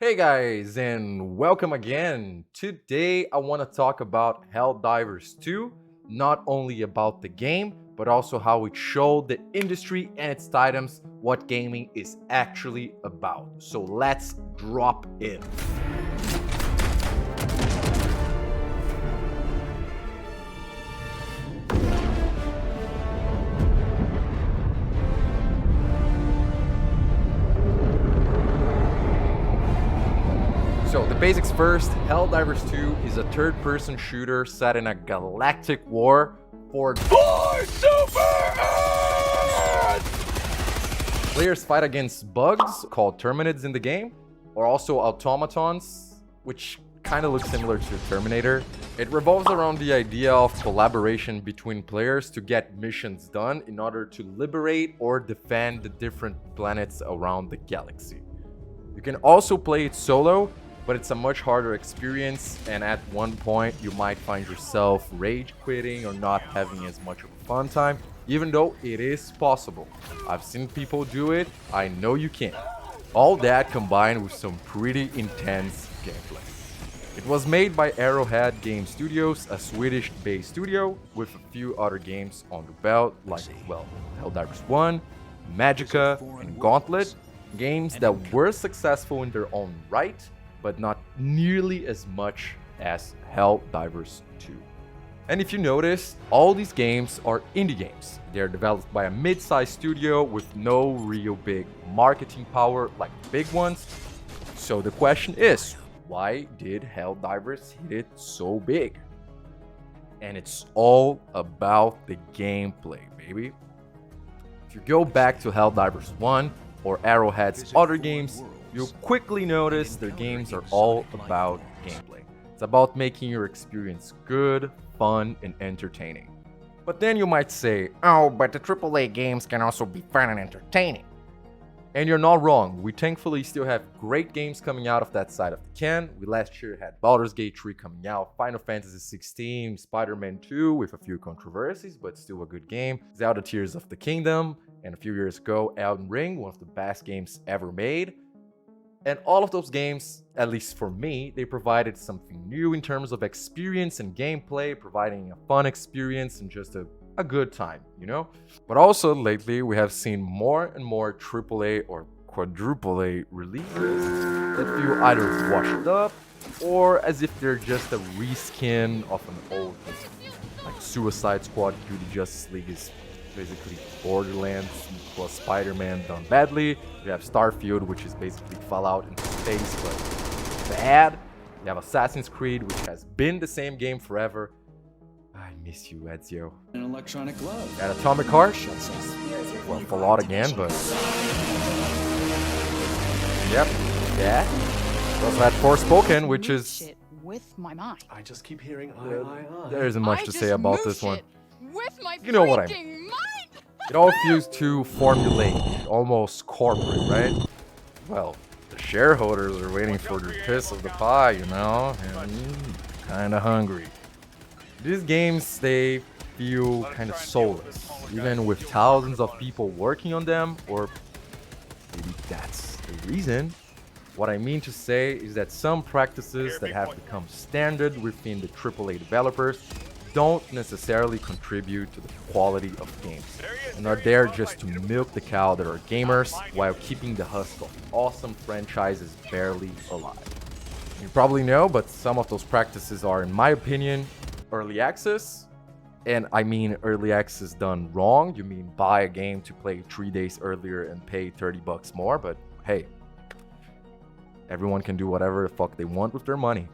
Hey guys, and welcome again. Today I want to talk about Helldivers 2, not only about the game, but also how it showed the industry and its titans what gaming is actually about. So let's drop in. So, the basics first, Helldivers 2 is a third-person shooter set in a galactic war for Super Earth! Players fight against bugs, called Terminids in the game, or also automatons, which kind of looks similar to Terminator. It revolves around the idea of collaboration between players to get missions done in order to liberate or defend the different planets around the galaxy. You can also play it solo, but it's a much harder experience, and at one point you might find yourself rage quitting or not having as much of a fun time, even though it is possible. I've seen people do it, I know you can. All that combined with some pretty intense gameplay. It was made by Arrowhead Game Studios, a Swedish-based studio with a few other games on the belt, like, well, Helldivers 1, Magica, and Gauntlet, games that were successful in their own right, but not nearly as much as Helldivers 2. And if you notice, all these games are indie games. They're developed by a mid-sized studio with no real big marketing power like the big ones. So the question is, why did Helldivers hit it so big? And it's all about the gameplay, baby. If you go back to Helldivers 1 or Arrowhead's other games, you'll quickly notice their games are all about gameplay. It's about making your experience good, fun, and entertaining. But then you might say, oh, but the AAA games can also be fun and entertaining. And you're not wrong. We thankfully still have great games coming out of that side of the can. We last year had Baldur's Gate 3 coming out, Final Fantasy 16, Spider-Man 2 with a few controversies, but still a good game, Zelda Tears of the Kingdom, and a few years ago, Elden Ring, one of the best games ever made. And all of those games, at least for me, they provided something new in terms of experience and gameplay, providing a fun experience and just a good time, you know? But also, lately, we have seen more and more AAA or quadruple A releases that feel either washed up or as if they're just a reskin of an old game. Like Suicide Squad Through the Justice League is basically Borderlands plus Spider-Man done badly. You have Starfield, which is basically Fallout in space, but bad. You have Assassin's Creed, which has been the same game forever. I miss you, Ezio. An electronic glove. At Atomic Heart, well, Fallout again, but yep, yeah. We also had Forspoken, which is with my mind. I just keep hearing I. there isn't much to say about this one. With my You know what I freaking mind. It all feels too formulaic, almost corporate, right? Well, the shareholders are waiting for their piece of the pie, you know, and kinda hungry. These games, they feel kind of soulless, even with thousands of people working on them, or maybe that's the reason. What I mean to say is that some practices that have become standard within the AAA developers don't necessarily contribute to the quality of games, and are there just to milk the cow that are gamers while keeping the husk of awesome franchises barely alive. You probably know, but some of those practices are, in my opinion, early access. And I mean early access done wrong. You mean buy a game to play 3 days earlier and pay $30 more, but hey, everyone can do whatever the fuck they want with their money.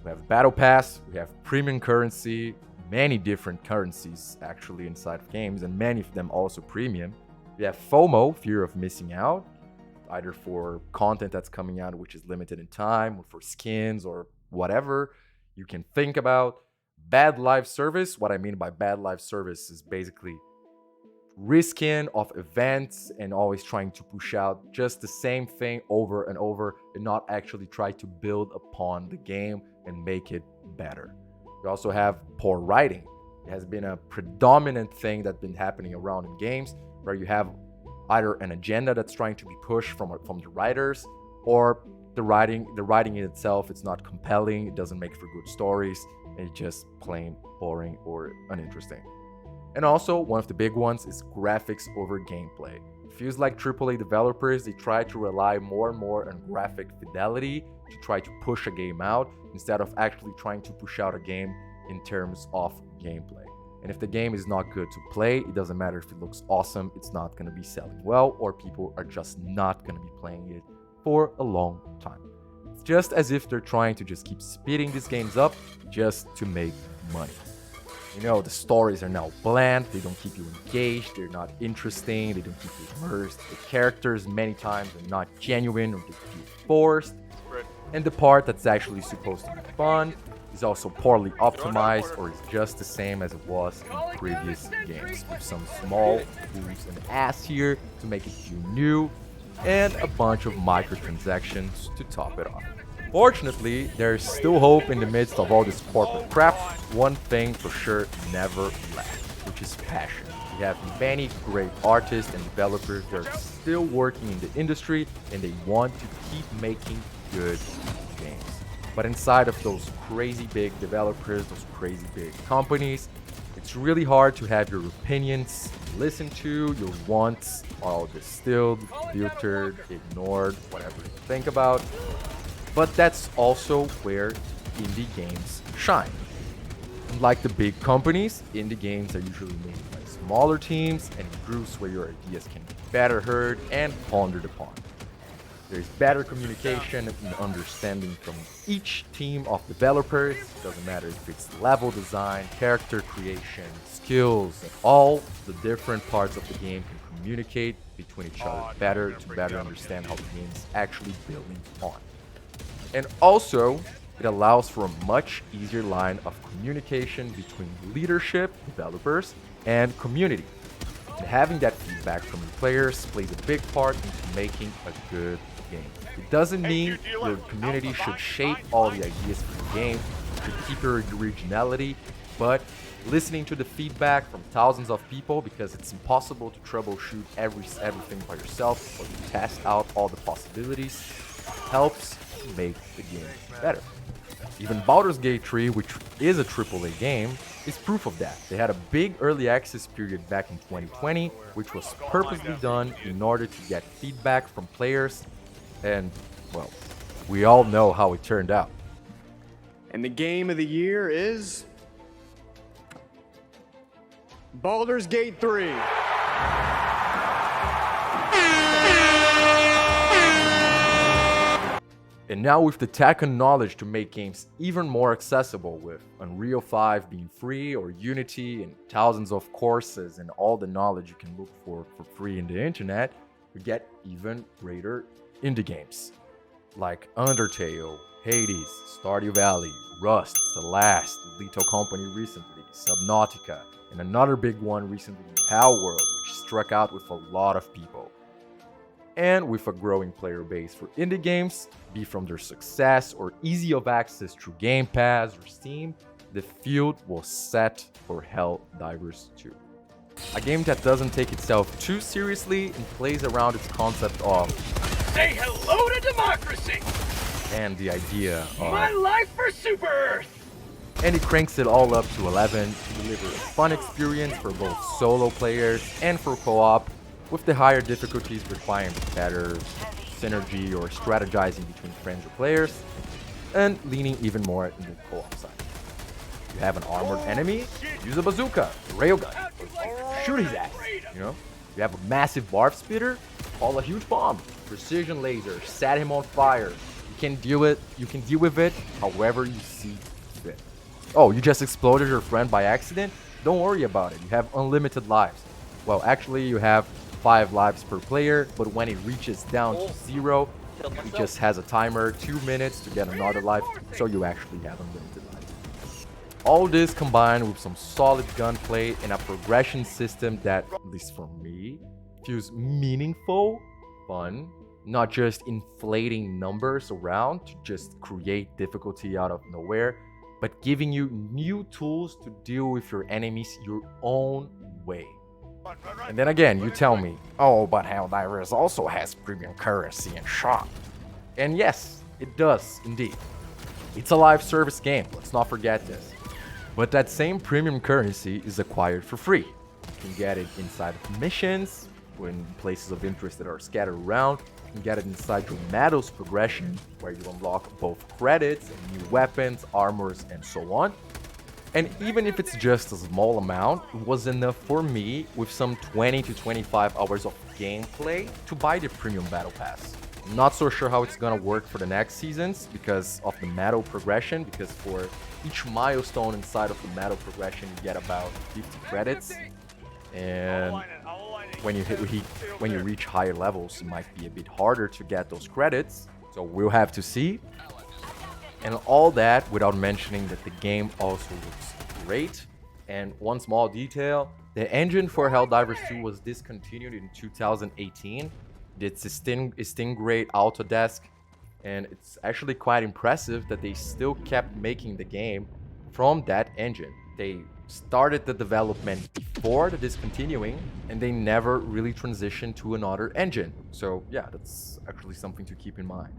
We have Battle Pass, we have premium currency, many different currencies actually inside of games, and many of them also premium. We have FOMO, fear of missing out, either for content that's coming out which is limited in time, or for skins, or whatever you can think about. Bad live service, what I mean by bad live service is basically reskin of events and always trying to push out just the same thing over and over and not actually try to build upon the game and make it better. We also have poor writing. It has been a predominant thing that's been happening around in games where you have either an agenda that's trying to be pushed from the writers, or The writing in itself, it's not compelling, it doesn't make for good stories, and it's just plain boring or uninteresting. And also, one of the big ones is graphics over gameplay. It feels like AAA developers, they try to rely more and more on graphic fidelity to try to push a game out instead of actually trying to push out a game in terms of gameplay. And if the game is not good to play, it doesn't matter if it looks awesome, it's not going to be selling well, or people are just not going to be playing it for a long time. It's just as if they're trying to just keep speeding these games up just to make money. You know, the stories are now bland, they don't keep you engaged, they're not interesting, they don't keep you immersed. The characters many times are not genuine or they feel forced. And the part that's actually supposed to be fun is also poorly optimized or is just the same as it was in previous games, with some small boosts and ass here to make it feel new, and a bunch of microtransactions to top it off. Fortunately, there's still hope in the midst of all this corporate crap. One thing for sure never left, which is passion. We have many great artists and developers that are still working in the industry and they want to keep making good games. But inside of those crazy big developers, those crazy big companies, it's really hard to have your opinions listened to, your wants all distilled, filtered, ignored, whatever you think about. But that's also where indie games shine. Unlike the big companies, indie games are usually made by smaller teams and in groups where your ideas can be better heard and pondered upon. There's better communication and understanding from each team of developers. Doesn't matter if it's level design, character creation, skills, all the different parts of the game can communicate between each other better to better understand how the game is actually building on. And also, it allows for a much easier line of communication between leadership, developers, and community. And having that feedback from the players plays a big part into making a good game. It doesn't mean your community should shape all the ideas for the game, should keep your originality, but listening to the feedback from thousands of people, because it's impossible to troubleshoot everything by yourself or to test out all the possibilities, helps make the game better. Even Baldur's Gate 3, which is a AAA game, is proof of that. They had a big early access period back in 2020, which was purposely done in order to get feedback from players, and, well, we all know how it turned out. And the game of the year is Baldur's Gate 3. And now with the tech and knowledge to make games even more accessible, with Unreal 5 being free, or Unity, and thousands of courses and all the knowledge you can look for free in the internet, we get even greater indie games like Undertale, Hades, Stardew Valley, Rust, Celeste, Little Company recently, Subnautica, and another big one recently, Palworld, which struck out with a lot of people. And with a growing player base for indie games, be from their success or easy of access through Game Pass or Steam, the field was set for Helldivers 2. A game that doesn't take itself too seriously and plays around its concept of Say hello to democracy! and the idea of My life for Super Earth! and it cranks it all up to 11 to deliver a fun experience for both solo players and for co-op, with the higher difficulties requiring better synergy or strategizing between friends or players, and leaning even more in the co-op side. You have an armored enemy, use a bazooka, a railgun, shoot his ass, you know? You have a massive barf spitter, call a huge bomb, precision laser, set him on fire. You can deal with it however you see fit. Oh, you just exploded your friend by accident? Don't worry about it, you have unlimited lives. Well, actually you have 5 lives per player, but when it reaches down to 0, it just has a timer, 2 minutes to get another life, so you actually have unlimited lives. All this combined with some solid gunplay and a progression system that, at least for me, feels meaningful, fun, not just inflating numbers around to just create difficulty out of nowhere, but giving you new tools to deal with your enemies your own way. And then again, you tell me, oh, but Helldivers also has premium currency and shop. And yes, It does, indeed. It's a live service game, let's not forget this. But that same premium currency is acquired for free. You can get it inside of missions, in places of interest that are scattered around. You can get it inside your medals progression, where you unlock both credits, and new weapons, armors, and so on. And even if it's just a small amount, it was enough for me with some 20 to 25 hours of gameplay to buy the premium battle pass. I'm not so sure how it's gonna work for the next seasons because of the medal progression, because for each milestone inside of the medal progression you get about 50 credits, and when you reach higher levels it might be a bit harder to get those credits, so we'll have to see. And all that without mentioning that the game also looks great. And one small detail, the engine for Helldivers 2 was discontinued in 2018. It's a Stingray Autodesk, and it's actually quite impressive that they still kept making the game from that engine. They started the development before the discontinuing, and they never really transitioned to another engine. So yeah, that's actually something to keep in mind.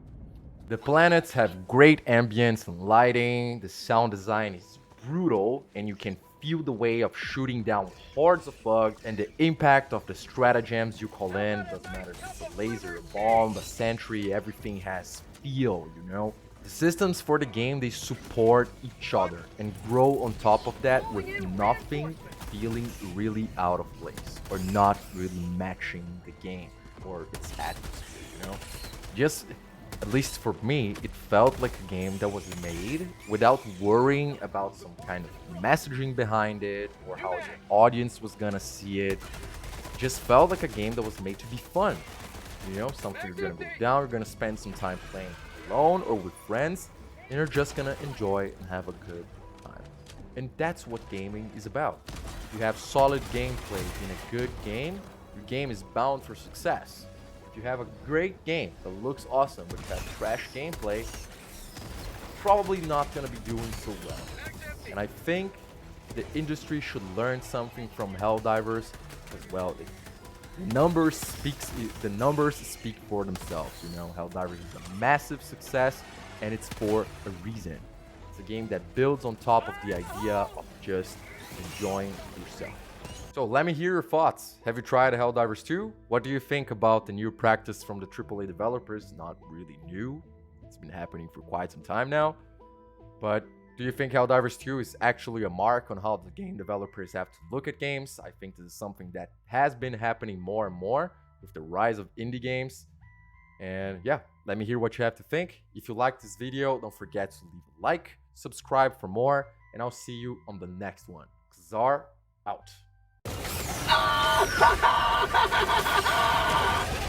The planets have great ambience and lighting, the sound design is brutal, and you can feel the way of shooting down hordes of bugs, and the impact of the stratagems you call in. Doesn't matter if it's a laser, a bomb, a sentry, everything has feel, you know? The systems for the game, they support each other and grow on top of that with nothing feeling really out of place or not really matching the game or its atmosphere, you know? Just, at least for me, it felt like a game that was made without worrying about some kind of messaging behind it or how the audience was gonna see it. It just felt like a game that was made to be fun. You know, something you're gonna go down, you're gonna spend some time playing alone or with friends, and you're just gonna enjoy and have a good time. And that's what gaming is about. If you have solid gameplay in a good game, your game is bound for success. If you have a great game that looks awesome but has trash gameplay, probably not going to be doing so well. And I think the industry should learn something from Helldivers as well. The numbers speak for themselves, you know. Helldivers is a massive success, and it's for a reason. It's a game that builds on top of the idea of just enjoying yourself. So let me hear your thoughts. Have you tried Helldivers 2? What do you think about the new practice from the AAA developers? Not really new. It's been happening for quite some time now. But do you think Helldivers 2 is actually a mark on how the game developers have to look at games? I think this is something that has been happening more and more with the rise of indie games. And yeah, let me hear what you have to think. If you liked this video, don't forget to leave a like, subscribe for more, and I'll see you on the next one. Czar out.